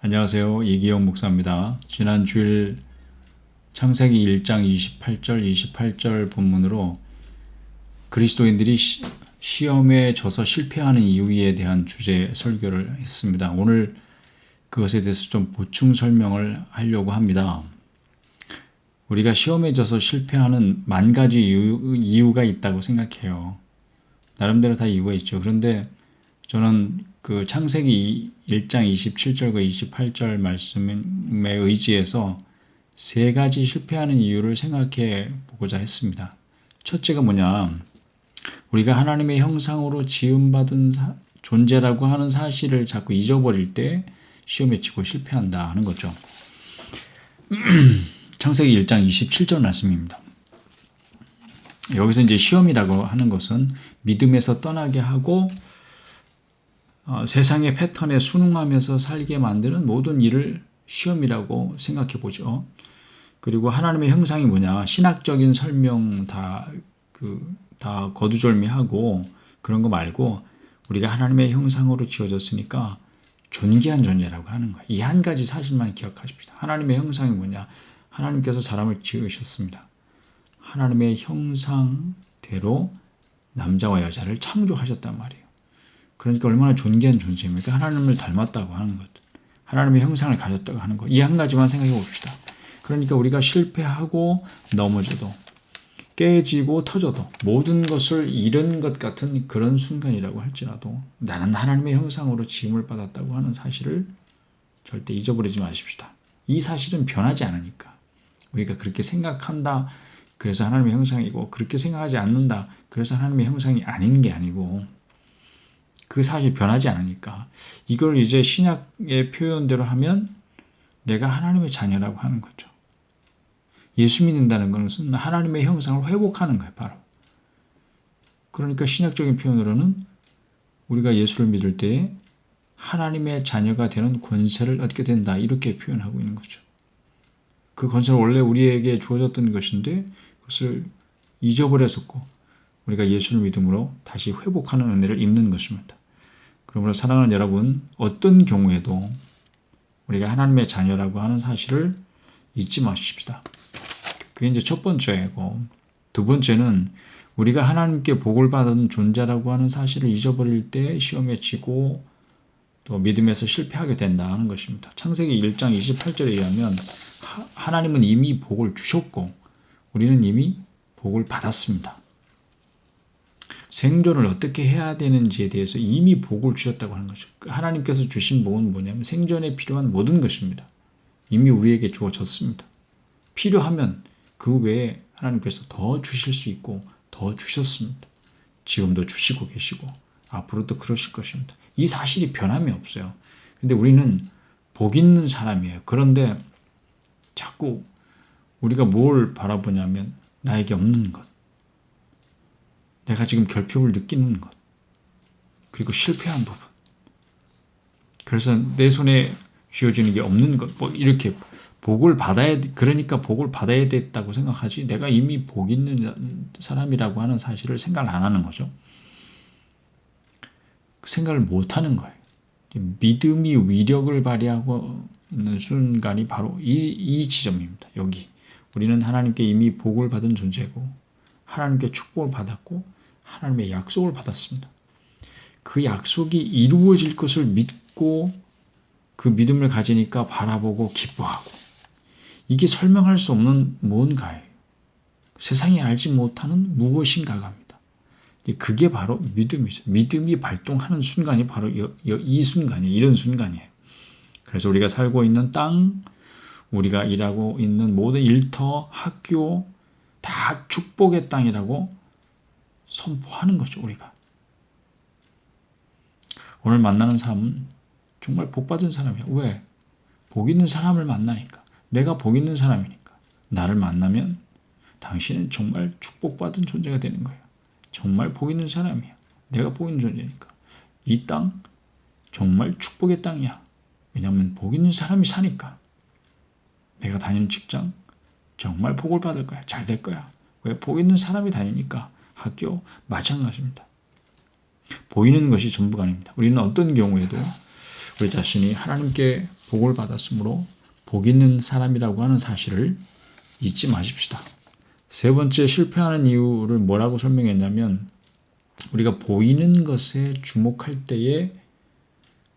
안녕하세요. 이기영 목사입니다. 지난 주일 창세기 1장 28절 본문으로 그리스도인들이 시험에 져서 실패하는 이유에 대한 주제 설교를 했습니다. 오늘 그것에 대해서 좀 보충 설명을 하려고 합니다. 우리가 시험에 져서 실패하는 만 가지 이유가 있다고 생각해요. 나름대로 다 이유가 있죠. 그런데 저는 그 창세기 1장 27절과 28절 말씀에 의지해서 세 가지 실패하는 이유를 생각해 보고자 했습니다. 첫째가 뭐냐? 우리가 하나님의 형상으로 지음받은 존재라고 하는 사실을 자꾸 잊어버릴 때 시험에 치고 실패한다 하는 거죠. 창세기 1장 27절 말씀입니다. 여기서 이제 시험이라고 하는 것은 믿음에서 떠나게 하고 세상의 패턴에 순응하면서 살게 만드는 모든 일을 시험이라고 생각해 보죠. 그리고 하나님의 형상이 뭐냐? 신학적인 설명 다 거두절미하고 그런 거 말고 우리가 하나님의 형상으로 지어졌으니까 존귀한 존재라고 하는 거예요. 이 한 가지 사실만 기억하십시다. 하나님의 형상이 뭐냐? 하나님께서 사람을 지으셨습니다. 하나님의 형상대로 남자와 여자를 창조하셨단 말이에요. 그러니까 얼마나 존귀한 존재입니까? 하나님을 닮았다고 하는 것, 하나님의 형상을 가졌다고 하는 것, 이 한 가지만 생각해 봅시다. 그러니까 우리가 실패하고 넘어져도 깨지고 터져도 모든 것을 잃은 것 같은 그런 순간이라고 할지라도 나는 하나님의 형상으로 지음을 받았다고 하는 사실을 절대 잊어버리지 마십시다. 이 사실은 변하지 않으니까. 우리가 그렇게 생각한다, 그래서 하나님의 형상이고, 그렇게 생각하지 않는다, 그래서 하나님의 형상이 아닌 게 아니고, 그 사실이 변하지 않으니까 이걸 이제 신약의 표현대로 하면 내가 하나님의 자녀라고 하는 거죠. 예수 믿는다는 것은 하나님의 형상을 회복하는 거예요. 바로. 그러니까 신약적인 표현으로는 우리가 예수를 믿을 때에 하나님의 자녀가 되는 권세를 얻게 된다, 이렇게 표현하고 있는 거죠. 그 권세는 원래 우리에게 주어졌던 것인데 그것을 잊어버렸었고 우리가 예수를 믿음으로 다시 회복하는 은혜를 입는 것입니다. 그러므로 사랑하는 여러분, 어떤 경우에도 우리가 하나님의 자녀라고 하는 사실을 잊지 마십시다. 그게 이제 첫 번째고, 두 번째는 우리가 하나님께 복을 받은 존재라고 하는 사실을 잊어버릴 때 시험에 치고 또 믿음에서 실패하게 된다는 것입니다. 창세기 1장 28절에 의하면 하나님은 이미 복을 주셨고 우리는 이미 복을 받았습니다. 생존을 어떻게 해야 되는지에 대해서 이미 복을 주셨다고 하는 거죠. 하나님께서 주신 복은 뭐냐면 생존에 필요한 모든 것입니다. 이미 우리에게 주어졌습니다. 필요하면 그 외에 하나님께서 더 주실 수 있고 더 주셨습니다. 지금도 주시고 계시고 앞으로도 그러실 것입니다. 이 사실이 변함이 없어요. 근데 우리는 복 있는 사람이에요. 그런데 자꾸 우리가 뭘 바라보냐면 나에게 없는 것, 내가 지금 결핍을 느끼는 것, 그리고 실패한 부분. 그래서 내 손에 쥐어지는 게 없는 것, 뭐 이렇게 복을 받아야, 그러니까 복을 받아야 됐다고 생각하지 내가 이미 복 있는 사람이라고 하는 사실을 생각을 안 하는 거죠. 생각을 못 하는 거예요. 믿음이 위력을 발휘하고 있는 순간이 바로 이 지점입니다. 여기. 우리는 하나님께 이미 복을 받은 존재고 하나님께 축복을 받았고 하나님의 약속을 받았습니다. 그 약속이 이루어질 것을 믿고 그 믿음을 가지니까 바라보고 기뻐하고, 이게 설명할 수 없는 뭔가예요. 세상이 알지 못하는 무엇인가갑니다. 그게 바로 믿음이죠. 믿음이 발동하는 순간이 바로 이 순간이에요. 이런 순간이에요. 그래서 우리가 살고 있는 땅, 우리가 일하고 있는 모든 일터, 학교 다 축복의 땅이라고 선포하는 거죠. 우리가 오늘 만나는 사람은 정말 복받은 사람이야. 왜? 복 있는 사람을 만나니까. 내가 복 있는 사람이니까. 나를 만나면 당신은 정말 축복받은 존재가 되는 거예요. 정말 복 있는 사람이야. 내가 복 있는 존재니까. 이 땅 정말 축복의 땅이야. 왜냐하면 복 있는 사람이 사니까. 내가 다니는 직장 정말 복을 받을 거야. 잘 될 거야. 왜? 복 있는 사람이 다니니까. 학교 마찬가지입니다. 보이는 것이 전부가 아닙니다. 우리는 어떤 경우에도 우리 자신이 하나님께 복을 받았으므로 복 있는 사람이라고 하는 사실을 잊지 마십시다. 세 번째 실패하는 이유를 뭐라고 설명했냐면 우리가 보이는 것에 주목할 때에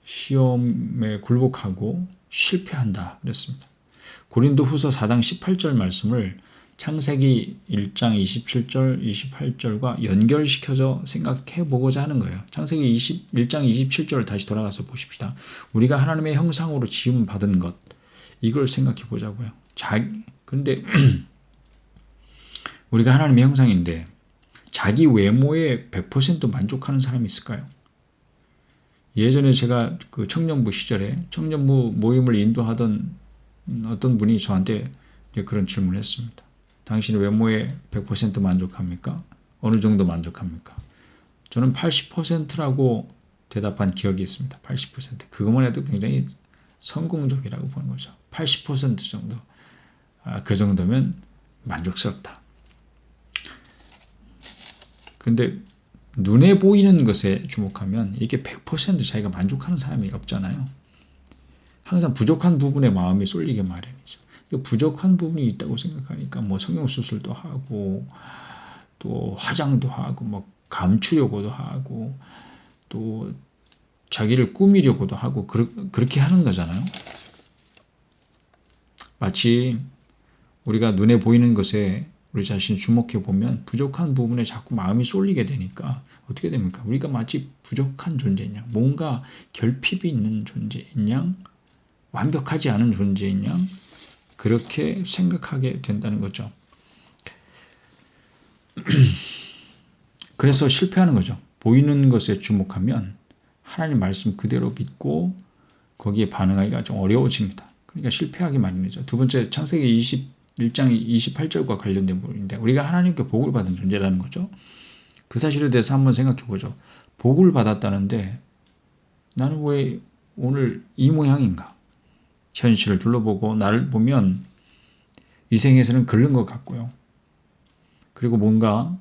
시험에 굴복하고 실패한다 그랬습니다. 고린도후서 4장 18절 말씀을 창세기 1장 27절, 28절과 연결시켜서 생각해 보고자 하는 거예요. 창세기 1장 27절을 다시 돌아가서 보십시다. 우리가 하나님의 형상으로 지음 받은 것, 이걸 생각해 보자고요. 그런데 우리가 하나님의 형상인데 자기 외모에 100% 만족하는 사람이 있을까요? 예전에 제가 그 청년부 시절에 청년부 모임을 인도하던 어떤 분이 저한테 그런 질문을 했습니다. 당신 외모에 100% 만족합니까? 어느 정도 만족합니까? 저는 80%라고 대답한 기억이 있습니다. 80%. 그것만 해도 굉장히 성공적이라고 보는 거죠. 80% 정도. 그 정도면 만족스럽다. 근데 눈에 보이는 것에 주목하면 이게 100% 자기가 만족하는 사람이 없잖아요. 항상 부족한 부분에 마음이 쏠리게 마련이죠. 부족한 부분이 있다고 생각하니까 뭐 성형수술도 하고 또 화장도 하고 뭐 감추려고도 하고 또 자기를 꾸미려고도 하고 그렇게 하는 거잖아요. 마치 우리가 눈에 보이는 것에 우리 자신을 주목해 보면 부족한 부분에 자꾸 마음이 쏠리게 되니까 어떻게 됩니까? 우리가 마치 부족한 존재인 양, 뭔가 결핍이 있는 존재인 양, 완벽하지 않은 존재인 양 그렇게 생각하게 된다는 거죠. 그래서 실패하는 거죠. 보이는 것에 주목하면 하나님 말씀 그대로 믿고 거기에 반응하기가 좀 어려워집니다. 그러니까 실패하기 마련이죠. 두 번째 창세기 21장 28절과 관련된 부분인데 우리가 하나님께 복을 받은 존재라는 거죠. 그 사실에 대해서 한번 생각해 보죠. 복을 받았다는데 나는 왜 오늘 이 모양인가? 현실을 둘러보고 나를 보면 이 생에서는 그런 것 같고요. 그리고 뭔가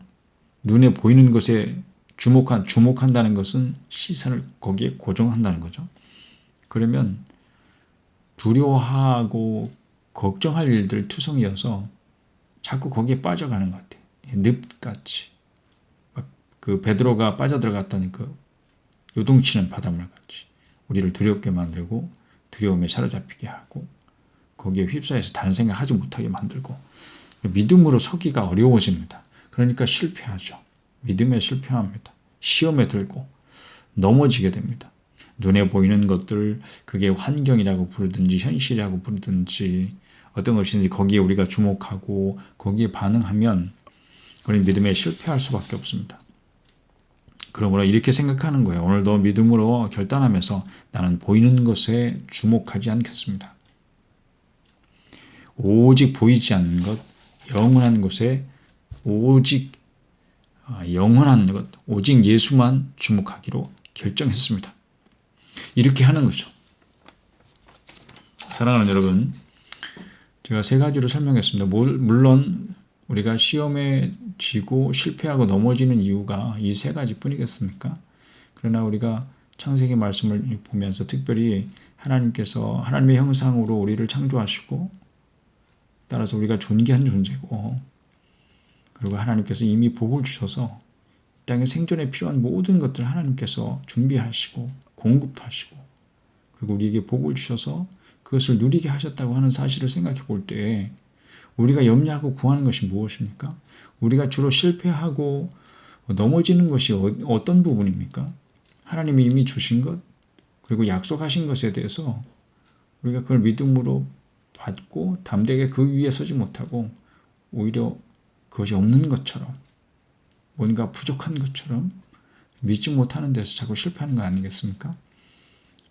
눈에 보이는 것에 주목한다는 것은 시선을 거기에 고정한다는 거죠. 그러면 두려워하고 걱정할 일들 투성이어서 자꾸 거기에 빠져가는 것 같아요. 늪같이. 그 베드로가 빠져들어갔더니 그 요동치는 바닷물 같이 우리를 두렵게 만들고 두려움에 사로잡히게 하고 거기에 휩싸여서 다른 생각하지 못하게 만들고 믿음으로 서기가 어려워집니다. 그러니까 실패하죠. 믿음에 실패합니다. 시험에 들고 넘어지게 됩니다. 눈에 보이는 것들 그게 환경이라고 부르든지 현실이라고 부르든지 어떤 것인지 거기에 우리가 주목하고 거기에 반응하면 우리는 믿음에 실패할 수밖에 없습니다. 그러므로 이렇게 생각하는 거예요. 오늘도 믿음으로 결단하면서 나는 보이는 것에 주목하지 않겠습니다. 오직 보이지 않는 것, 영원한 것에 오직 영원한 것, 오직 예수만 주목하기로 결정했습니다. 이렇게 하는 거죠. 사랑하는 여러분, 제가 세 가지로 설명했습니다. 물론 우리가 시험에 지고 실패하고 넘어지는 이유가 이 세 가지뿐이겠습니까? 그러나 우리가 창세기 말씀을 보면서 특별히 하나님께서 하나님의 형상으로 우리를 창조하시고 따라서 우리가 존귀한 존재고 그리고 하나님께서 이미 복을 주셔서 이 땅에 생존에 필요한 모든 것들을 하나님께서 준비하시고 공급하시고 그리고 우리에게 복을 주셔서 그것을 누리게 하셨다고 하는 사실을 생각해 볼 때 우리가 염려하고 구하는 것이 무엇입니까? 우리가 주로 실패하고 넘어지는 것이 어떤 부분입니까? 하나님이 이미 주신 것 그리고 약속하신 것에 대해서 우리가 그걸 믿음으로 받고 담대하게 그 위에 서지 못하고 오히려 그것이 없는 것처럼 뭔가 부족한 것처럼 믿지 못하는 데서 자꾸 실패하는 거 아니겠습니까?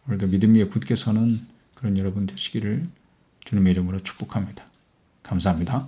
오늘도 믿음 위에 굳게 서는 그런 여러분 되시기를 주님의 이름으로 축복합니다. 감사합니다.